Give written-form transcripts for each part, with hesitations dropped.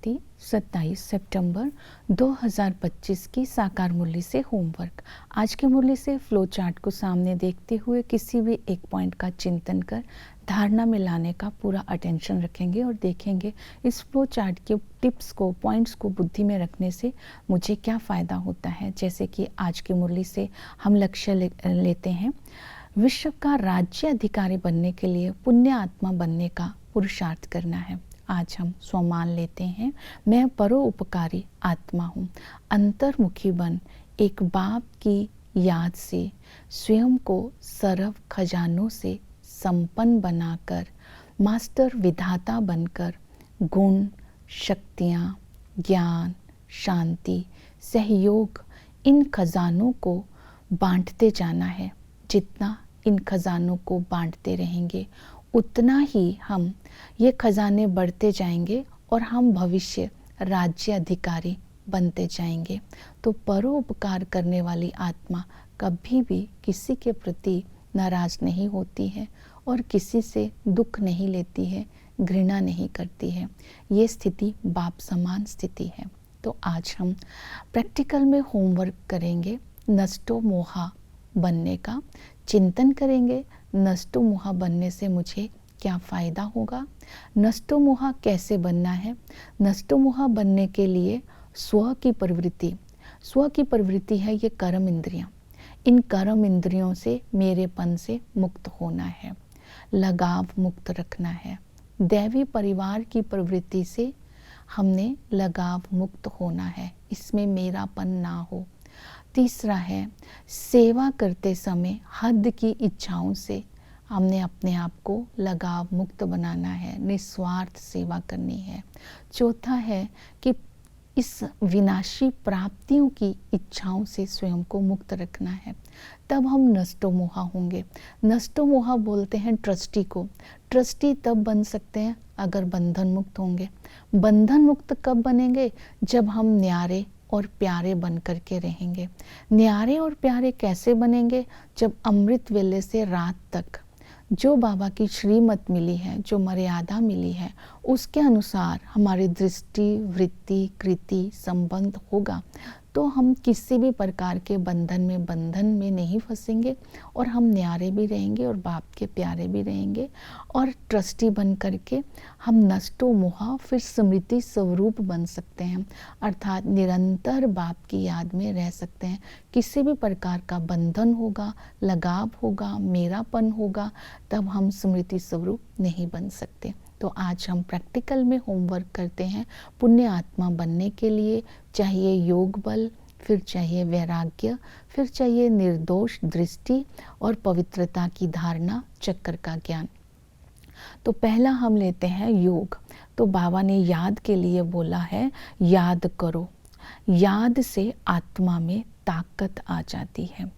तिथि 27 सितंबर 2025 की साकार मुरली से होमवर्क। आज की मुरली से फ्लो चार्ट को सामने देखते हुए किसी भी एक पॉइंट का चिंतन कर धारणा में लाने का पूरा अटेंशन रखेंगे और देखेंगे इस फ्लो चार्ट के टिप्स को, पॉइंट्स को बुद्धि में रखने से मुझे क्या फ़ायदा होता है। जैसे कि आज की मुरली से हम लक्ष्य लेते हैं, विश्व का राज्य अधिकारी बनने के लिए पुण्य आत्मा बनने का पुरुषार्थ करना है। आज हम स्वमान लेते हैं, मैं परोपकारी आत्मा हूँ। अंतर्मुखी बन एक बाप की याद से स्वयं को सर्व खजानों से संपन्न बनाकर मास्टर विधाता बनकर गुण, शक्तियाँ, ज्ञान, शांति, सहयोग इन खजानों को बांटते जाना है। जितना इन खजानों को बांटते रहेंगे उतना ही हम ये खजाने बढ़ते जाएंगे और हम भविष्य राज्य अधिकारी बनते जाएंगे। तो परोपकार करने वाली आत्मा कभी भी किसी के प्रति नाराज नहीं होती है और किसी से दुख नहीं लेती है, घृणा नहीं करती है। ये स्थिति बाप समान स्थिति है। तो आज हम प्रैक्टिकल में होमवर्क करेंगे, नष्टो मोहा बनने का चिंतन करेंगे। नष्टो मोहा बनने से मुझे क्या फ़ायदा होगा, नष्टो मोहा कैसे बनना है। नष्टो मोहा बनने के लिए स्व की प्रवृत्ति है ये कर्म इंद्रियां। इन कर्म इंद्रियों से मेरेपन से मुक्त होना है, लगाव मुक्त रखना है। दैवी परिवार की प्रवृत्ति से हमने लगाव मुक्त होना है, इसमें मेरापन ना हो। तीसरा है, सेवा करते समय हद की इच्छाओं से हमने अपने आप को लगाव मुक्त बनाना है, निस्वार्थ सेवा करनी है। चौथा है कि इस विनाशी प्राप्तियों की इच्छाओं से स्वयं को मुक्त रखना है, तब हम नष्टो मोहा होंगे। नष्टो मोहा बोलते हैं ट्रस्टी को। ट्रस्टी तब बन सकते हैं अगर बंधन मुक्त होंगे। बंधन मुक्त कब बनेंगे, जब हम न्यारे और प्यारे बन करके रहेंगे। न्यारे और प्यारे कैसे बनेंगे, जब अमृत वेले से रात तक जो बाबा की श्रीमत मिली है, जो मर्यादा मिली है, उसके अनुसार हमारी दृष्टि, वृत्ति, कृति, संबंध होगा तो हम किसी भी प्रकार के बंधन में नहीं फंसेंगे और हम न्यारे भी रहेंगे और बाप के प्यारे भी रहेंगे। और ट्रस्टी बन करके हम नष्टो मोहा फिर स्मृति स्वरूप बन सकते हैं, अर्थात निरंतर बाप की याद में रह सकते हैं। किसी भी प्रकार का बंधन होगा, लगाव होगा, मेरापन होगा, तब हम स्मृति स्वरूप नहीं बन सकते। तो आज हम प्रैक्टिकल में होमवर्क करते हैं। पुण्य आत्मा बनने के लिए चाहिए योग बल, फिर चाहिए वैराग्य, फिर चाहिए निर्दोष दृष्टि और पवित्रता की धारणा, चक्र का ज्ञान। तो पहला हम लेते हैं योग। तो बाबा ने याद के लिए बोला है, याद करो। याद से आत्मा में ताकत आ जाती है।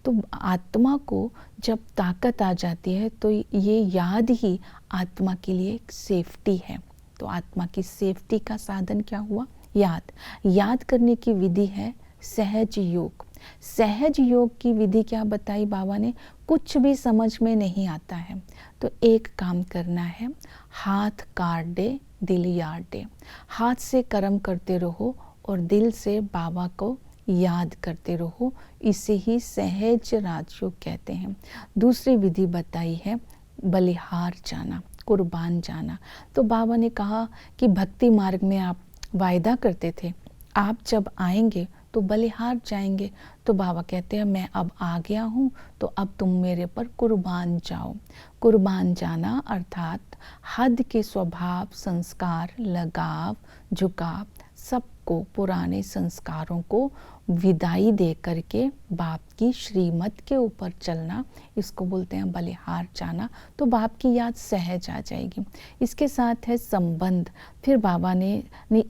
तो आत्मा को जब ताकत आ जाती है तो ये याद ही आत्मा के लिए एक सेफ्टी है। तो आत्मा की सेफ्टी का साधन क्या हुआ, याद। याद करने की विधि है सहज योग। सहज योग की विधि क्या बताई बाबा ने, कुछ भी समझ में नहीं आता है तो एक काम करना है, हाथ काट दे दिल याद दे। हाथ से कर्म करते रहो और दिल से बाबा को याद करते रहो। इसे ही सहज राजयोग कहते हैं। दूसरी विधि बताई है बलिहार जाना, कुर्बान जाना। तो बाबा ने कहा कि भक्ति मार्ग में आप वायदा करते थे आप जब आएंगे तो बलिहार जाएंगे। तो बाबा कहते हैं मैं अब आ गया हूँ तो अब तुम मेरे पर कुर्बान जाओ। कुर्बान जाना अर्थात हद के स्वभाव, संस्कार, लगाव, झुकाव, सबको, पुराने संस्कारों को विदाई दे करके बाप की श्रीमत के ऊपर चलना, इसको बोलते हैं बलिहार जाना। तो बाप की याद सहज आ जाएगी। इसके साथ है संबंध। फिर बाबा ने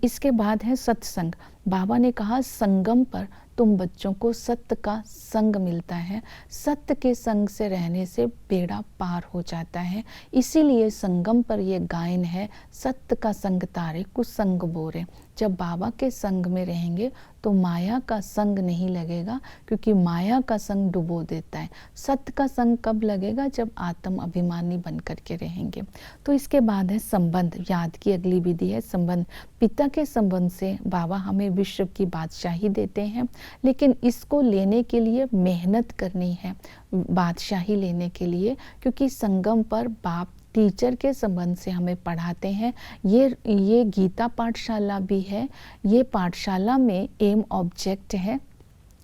इसके बाद है सत्संग। बाबा ने कहा संगम पर तुम बच्चों को सत्य का संग मिलता है। सत्य के संग से रहने से बेड़ा पार हो जाता है। इसीलिए संगम पर ये गायन है, सत्य का संग तारे कुसंग बोरे। जब बाबा के संग में रहेंगे तो माया का संग नहीं लगेगा, क्योंकि माया का संग डुबो देता है। सत्य का संग कब लगेगा? जब आत्म अभिमानी बन करके रहेंगे। तो इसके बाद है संबंध। याद की अगली विधि है संबंध। पिता के संबंध से बाबा हमें विश्व की बादशाही देते हैं, लेकिन इसको लेने के लिए मेहनत करनी है, बादशाही लेने के लिए, क्योंकि संगम पर बाप टीचर के संबंध से हमें पढ़ाते हैं। ये गीता पाठशाला भी है। ये पाठशाला में एम ऑब्जेक्ट है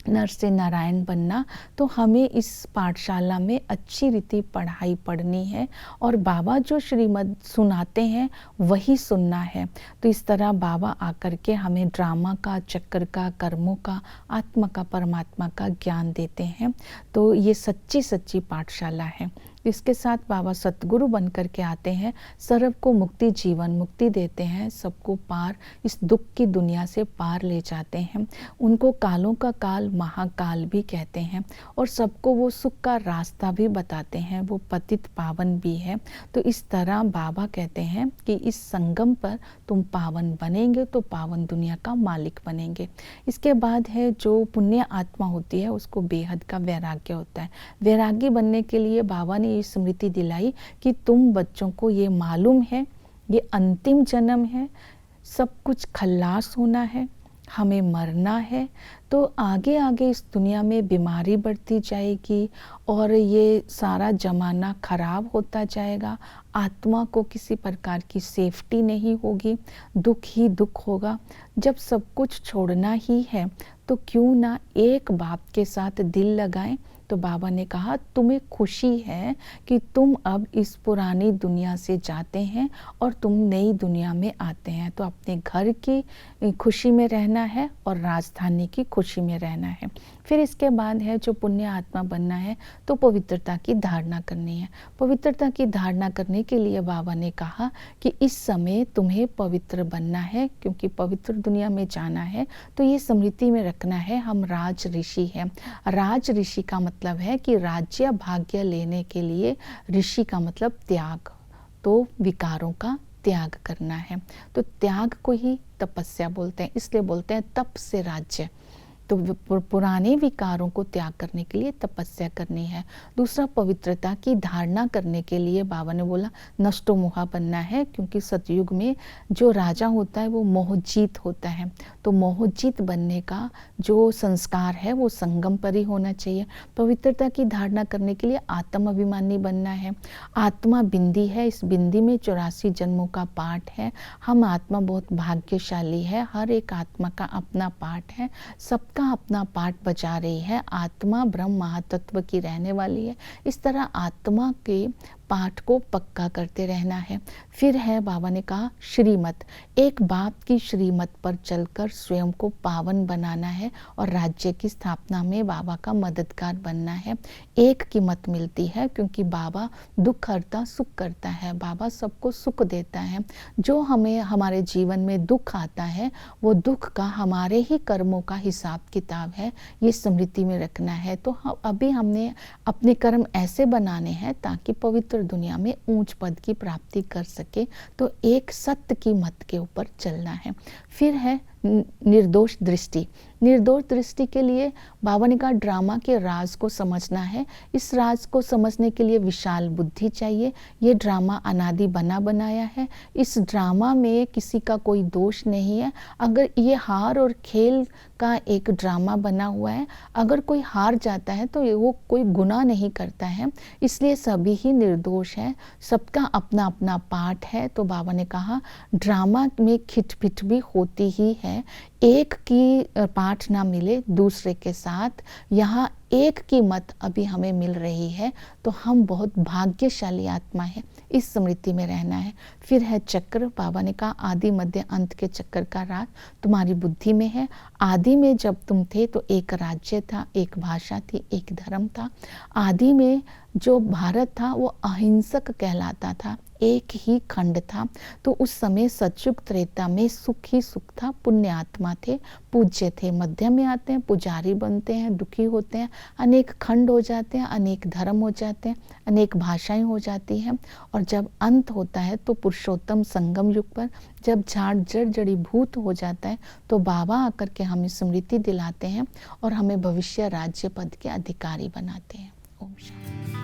नर से नारायण बनना। तो हमें इस पाठशाला में अच्छी रीति पढ़ाई पढ़नी है और बाबा जो श्रीमद् सुनाते हैं वही सुनना है। तो इस तरह बाबा आकर के हमें ड्रामा का, चक्र का, कर्मों का, आत्मा का, परमात्मा का ज्ञान देते हैं। तो ये सच्ची सच्ची पाठशाला है। इसके साथ बाबा सतगुरु बन कर के आते हैं, सर्व को मुक्ति, जीवन मुक्ति देते हैं, सबको पार, इस दुख की दुनिया से पार ले जाते हैं। उनको कालों का काल महाकाल भी कहते हैं और सबको वो सुख का रास्ता भी बताते हैं। वो पतित पावन भी है। तो इस तरह बाबा कहते हैं कि इस संगम पर तुम पावन बनेंगे तो पावन दुनिया का मालिक बनेंगे। इसके बाद है जो पुण्य आत्मा होती है उसको बेहद का वैराग्य होता है। वैरागी बनने के लिए बाबा ने ये स्मृति दिलाई कि तुम बच्चों को ये मालूम है ये अंतिम जन्म है, सब कुछ खल्लास होना है, हमें मरना है। तो आगे आगे इस दुनिया में बीमारी बढ़ती जाएगी और ये सारा जमाना खराब होता जाएगा। आत्मा को किसी प्रकार की सेफ्टी नहीं होगी, दुख ही दुख होगा। जब सब कुछ छोड़ना ही है तो क्यों ना एक बाप के साथ दिल लगाएं। तो बाबा ने कहा तुम्हें खुशी है कि तुम अब इस पुरानी दुनिया से जाते हैं और तुम नई दुनिया में आते हैं। तो अपने घर की खुशी में रहना है और राजधानी की खुशी में रहना है। फिर इसके बाद है जो पुण्य आत्मा बनना है तो पवित्रता की धारणा करनी है। पवित्रता की धारणा करने के लिए बाबा ने कहा कि इस समय तुम्हें पवित्र बनना है, क्योंकि पवित्र दुनिया में जाना है। तो ये स्मृति में रखना है हम राज ऋषि हैं। राज ऋषि का मतलब है कि राज्य भाग्य लेने के लिए ऋषि का मतलब त्याग, तो विकारों का त्याग करना है। तो त्याग को ही तपस्या बोलते हैं, इसलिए बोलते हैं तप से राज्य। तो पुराने विकारों को त्याग करने के लिए तपस्या करनी है। दूसरा, पवित्रता की धारणा करने के लिए बाबा ने बोला नष्टो मोहा बनना है, क्योंकि सतयुग में जो राजा होता है वो मोहजीत होता है। तो मोहजीत बनने का जो संस्कार है वो संगम पर ही होना चाहिए। पवित्रता की धारणा करने के लिए आत्म अभिमानी बनना है। आत्मा बिंदी है, इस बिंदी में 84 जन्मों का पाठ है। हम आत्मा बहुत भाग्यशाली है, हर एक आत्मा का अपना पाठ है, सबका अपना पाठ बजा रही है। आत्मा ब्रह्म महातत्व की रहने वाली है। इस तरह आत्मा के पाठ को पक्का करते रहना है। फिर है बाबा ने कहा श्रीमत, एक बाप की श्रीमत पर चलकर स्वयं को पावन बनाना है और राज्य की स्थापना में बाबा का मददगार बनना है। एक की मत मिलती है, क्योंकि बाबा दुख हरता सुख करता है। बाबा सबको सुख देता है। जो हमें हमारे जीवन में दुख आता है वो दुख का हमारे ही कर्मों का हिसाब किताब है, ये स्मृति में रखना है। तो अभी हमने अपने कर्म ऐसे बनाने हैं ताकि पवित्र दुनिया में ऊंच पद की प्राप्ति कर सके। तो एक सत्य की मत के ऊपर चलना है। फिर है निर्दोष दृष्टि। निर्दोष दृष्टि के लिए बाबा ने कहा ड्रामा के राज को समझना है। इस राज को समझने के लिए विशाल बुद्धि चाहिए। ये ड्रामा अनादि बना बनाया है। इस ड्रामा में किसी का कोई दोष नहीं है। अगर ये हार और खेल का एक ड्रामा बना हुआ है, अगर कोई हार जाता है तो वो कोई गुनाह नहीं करता है, इसलिए सभी ही निर्दोष है। सबका अपना अपना पाठ है। तो बाबा ने कहा ड्रामा में खिटपिट भी होती ही है। एक की पाठ ना मिले दूसरे के साथ, यहाँ एक की मत अभी हमें मिल रही है, तो हम बहुत भाग्यशाली आत्मा है। इस स्मृति में रहना है। फिर है चक्र। बाबा ने कहा आदि मध्य अंत के चक्र का राज तुम्हारी बुद्धि में है। आदि में जब तुम थे तो एक राज्य था, एक भाषा थी, एक धर्म था। आदि में जो भारत था वो अहिंसक कहलाता था, एक ही खंड था। तो उस समय सतयुग त्रेता में सुख ही सुख था, पुण्य आत्मा थे, पूज्य थे। मध्य में आते हैं, पुजारी बनते हैं, दुखी होते हैं, अनेक खंड हो जाते हैं, अनेक धर्म हो जाते हैं, अनेक भाषाएं हो जाती हैं। और जब अंत होता है तो पुरुषोत्तम संगम युग पर जब झाड़ जड़ जड़ीभूत हो जाता है तो बाबा आकर के हमें स्मृति दिलाते हैं और हमें भविष्य राज्य पद के अधिकारी बनाते हैं। ओम शांति।